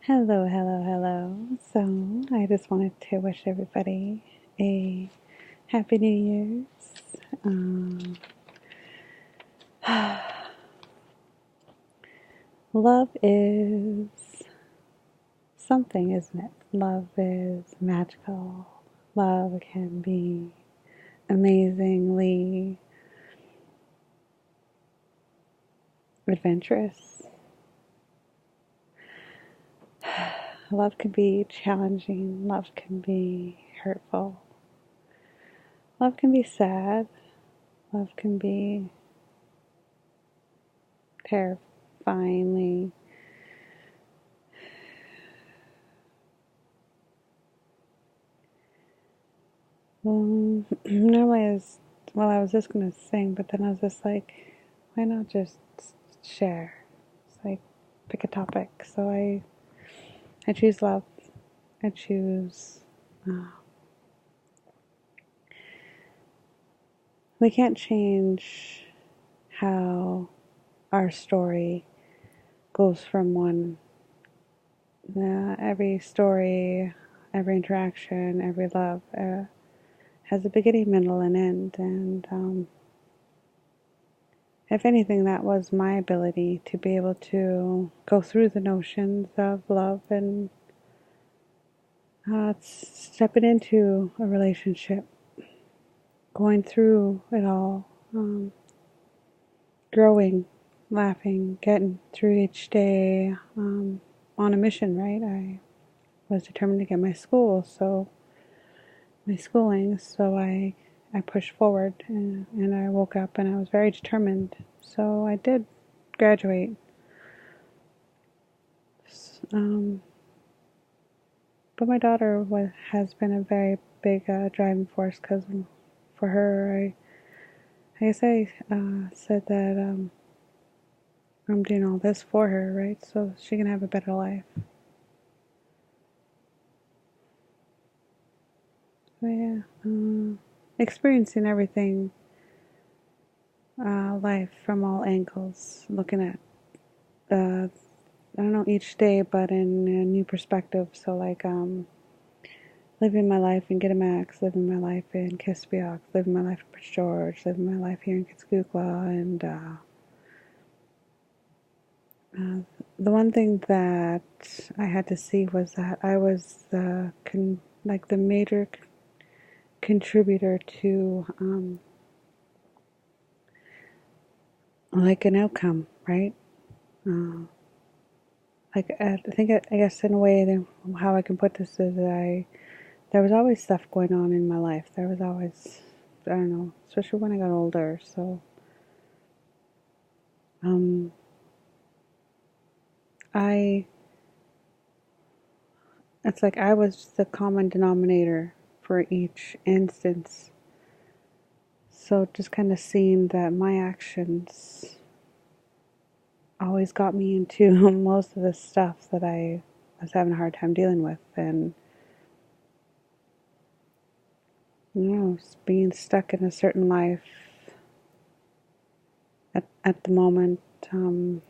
Hello, hello, hello. So, I just wanted to wish everybody a Happy New Year's. Um, love is something, isn't it? Love is magical. Love can be amazingly adventurous. Love can be challenging. Love can be hurtful. Love can be sad. Love can be terrifyingly normally I was just gonna sing, but then I was just like, why not just share? It's like pick a topic. So I choose love. I choose. Uh, we can't change how our story goes from one. Every story, every interaction, every love has a beginning, middle, and end, and if anything, that was my ability to be able to go through the notions of love and stepping into a relationship, going through it all, growing, laughing, getting through each day on a mission, right? I was determined to get my schooling, so I pushed forward and I woke up and I was very determined. So I did graduate. Um, but my daughter has been a very big driving force because for her, I guess I said that I'm doing all this for her, right? So she can have a better life. So yeah, experiencing everything, life from all angles, looking at I don't know, each day, but in a new perspective. So like living my life in Gittimax, living my life in Kispioc, living my life in Prince George, living my life here in Kitskukla, and the one thing that I had to see was that I was the major contributor to like an outcome, right? Uh, I think I guess in a way how I can put this is that there was always stuff going on in my life. There was always, I don't know, especially when I got older. So um, I it's like I was the common denominator for each instance. So just kind of seeing that my actions always got me into most of the stuff that I was having a hard time dealing with, and being stuck in a certain life at the moment. I don't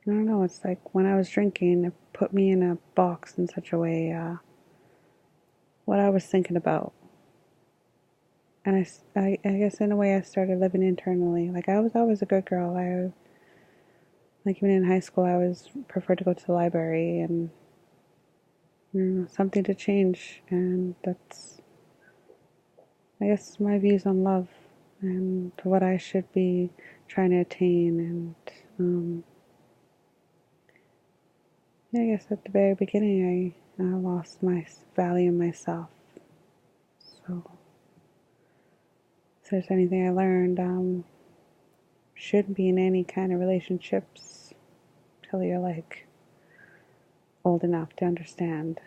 know. It's like when I was drinking, it put me in a box in such a way. What I was thinking about, and I guess in a way, I started living internally. Like I was always a good girl. Like even in high school, I was preferred to go to the library and something to change. And that's, I guess, my views on love and what I should be trying to attain. And yeah, I guess at the very beginning, I lost my value in myself. So if there's anything I learned, shouldn't be in any kind of relationships till you're like old enough to understand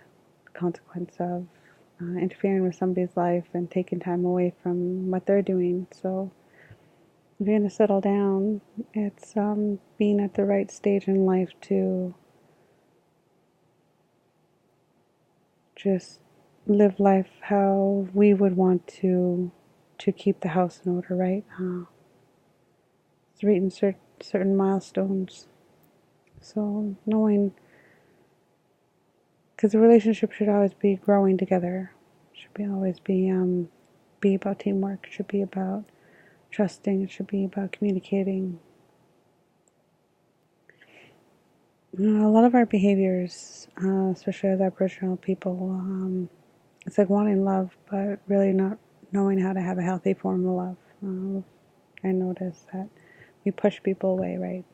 the consequence of interfering with somebody's life and taking time away from what they're doing. So if you're going to settle down, it's being at the right stage in life to just live life how we would want to keep the house in order, right? It's reaching certain milestones. So knowing Because the relationship should always be growing together. Always be about teamwork. It should be about trusting. It should be about communicating. A lot of our behaviors, especially as Aboriginal people, it's like wanting love, but really not knowing how to have a healthy form of love. I noticed that we push people away, right?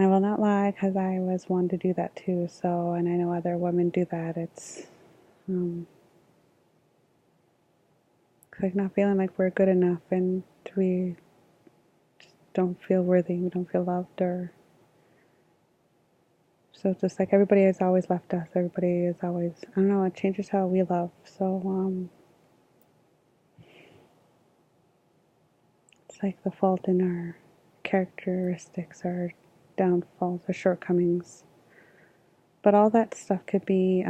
I will not lie, because I was one to do that too. So, and I know other women do that. It's like not feeling like we're good enough, and we just don't feel worthy. We don't feel loved, or so it's just like everybody has always left us. Everybody is always, I don't know. It changes how we love. So it's like the fault in our characteristics, our downfalls, our shortcomings. But all that stuff could be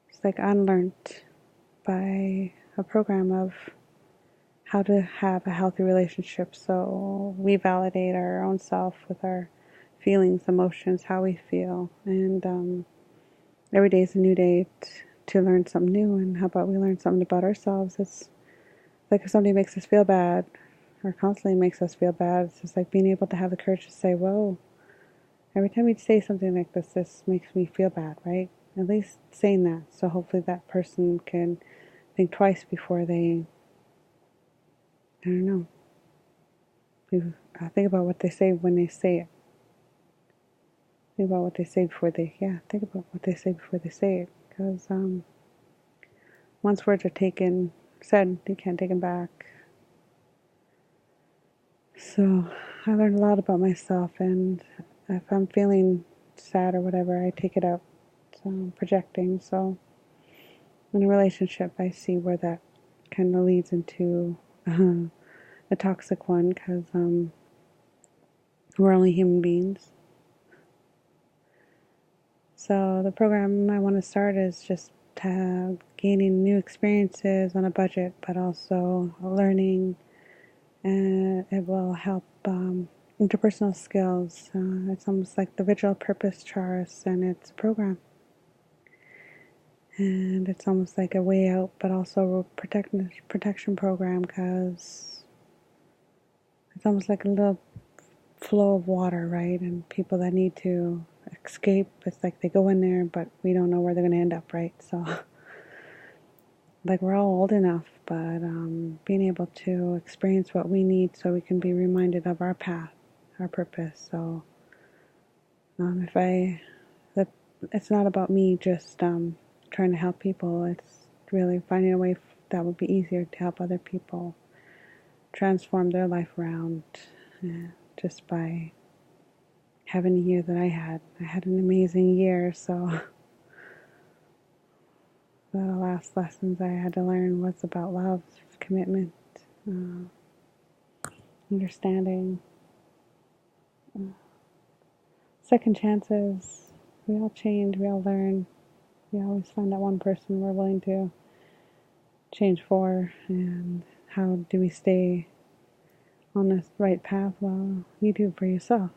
it's like unlearned by a program of how to have a healthy relationship. So we validate our own self with our feelings, emotions, how we feel. And every day is a new day to learn something new. And how about we learn something about ourselves? It's like if somebody makes us feel bad, or constantly makes us feel bad, it's just like being able to have the courage to say, whoa, every time you say something like this makes me feel bad, right? At least saying that. So hopefully that person can think twice before they, I don't know, think about what they say when they say it. Think about what they say before they, think about what they say before they say it. Because once words are said, you can't take them back. So I learned a lot about myself, and if I'm feeling sad or whatever, I take it out. So I'm projecting. So in a relationship, I see where that kind of leads into a toxic one, because we're only human beings. So the program I want to start is just gaining new experiences on a budget, but also learning, and it will help interpersonal skills. It's almost like the Visual Purpose Charts, and it's a program. And it's almost like a way out, but also a protection program, because it's almost like a little flow of water, right? And people that need to escape, it's like they go in there, but we don't know where they're going to end up, right? So, like, we're all old enough, but being able to experience what we need so we can be reminded of our path, our purpose. So, it's not about me just trying to help people. It's really finding a way that would be easier to help other people transform their life around, just by having a year that I had. I had an amazing year, so the last lessons I had to learn was about love, commitment, understanding, second chances. We all change, we all learn. We always find that one person we're willing to change for. And how do we stay on this right path? Well, you do for yourself.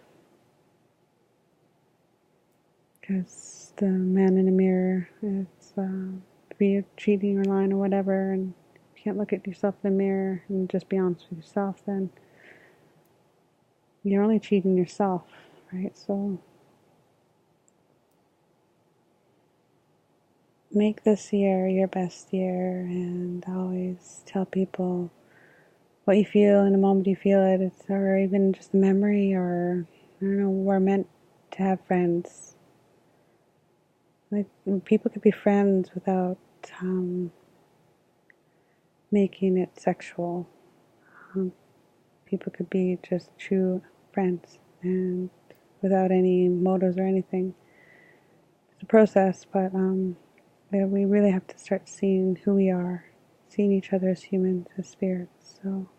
Because the man in the mirror, it's if you're cheating or lying or whatever, and you can't look at yourself in the mirror and just be honest with yourself, then you're only cheating yourself, right? So make this year your best year, and always tell people what you feel in the moment you feel it. It's, or even just a memory, or I don't know, we're meant to have friends. Like, people could be friends without making it sexual. People could be just true friends, and without any motives or anything. It's a process, but we really have to start seeing who we are, seeing each other as humans, as spirits. So,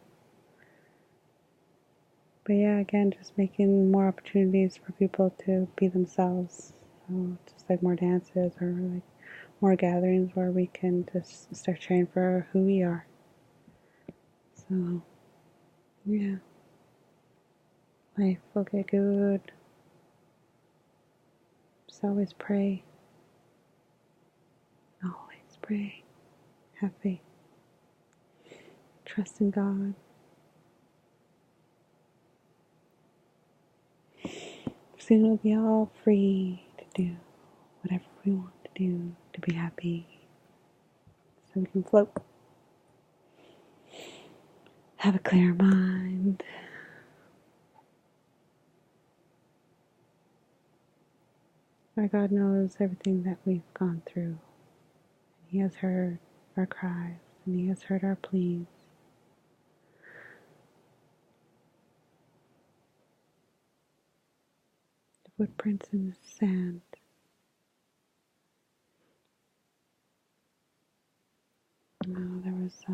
but yeah, again, just making more opportunities for people to be themselves. So just like more dances, or like more gatherings where we can just start sharing for who we are. So, yeah, life will get good. just always pray. Always pray. Have faith. Trust in God. Soon we'll be all free to do whatever we want to do, to be happy, so we can float. Have a clear mind. Our God knows everything that we've gone through. He has heard our cries, and He has heard our pleas. The footprints in the sand. There was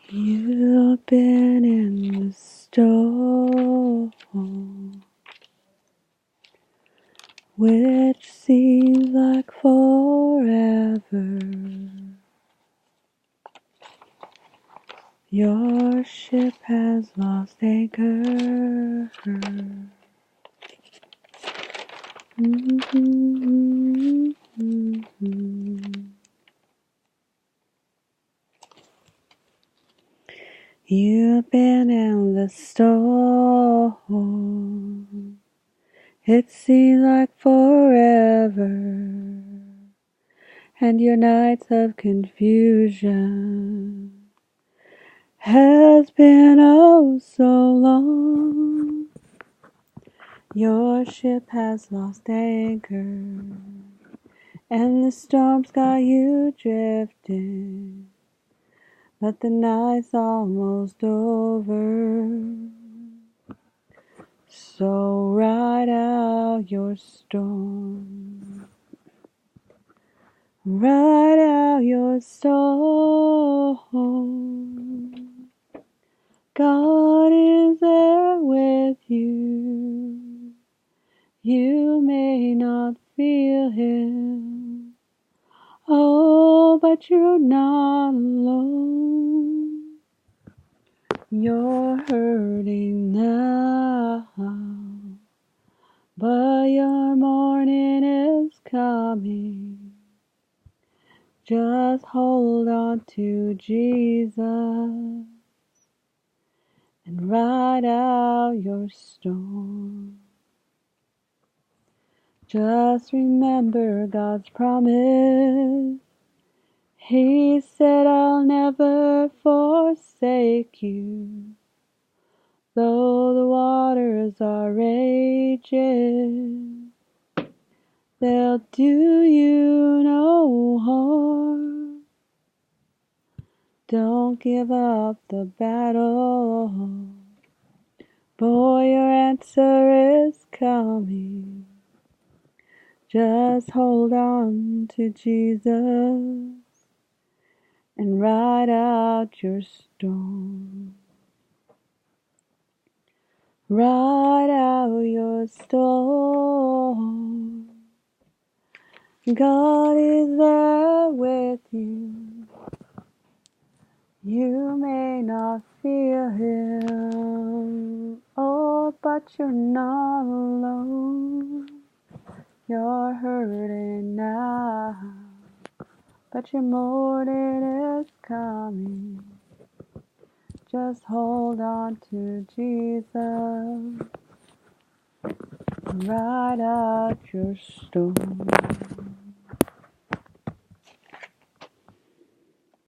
You've been in the storm, which seems like forever. Your ship has lost anchor. You've been in the storm. It seems like forever. And your nights of confusion has been oh so long. Your ship has lost anchor, and the storm's got you drifting, but the night's almost over. So ride out your storm. Ride out your storm. God is there with you. You may not feel Him. Oh, but you're not alone. You're hurting now, but your morning is coming. Just hold on to Jesus and ride out your storm. Just remember God's promise. He said, I'll never forsake you. Though the waters are raging, they'll do you no harm. Don't give up the battle. Boy, your answer is coming. Just hold on to Jesus and ride out your storm. Ride out your storm. God is there with you. You may not feel Him, oh, but you're not alone. You're hurting now, but your morning is coming. Just hold on to Jesus. Ride out your storm.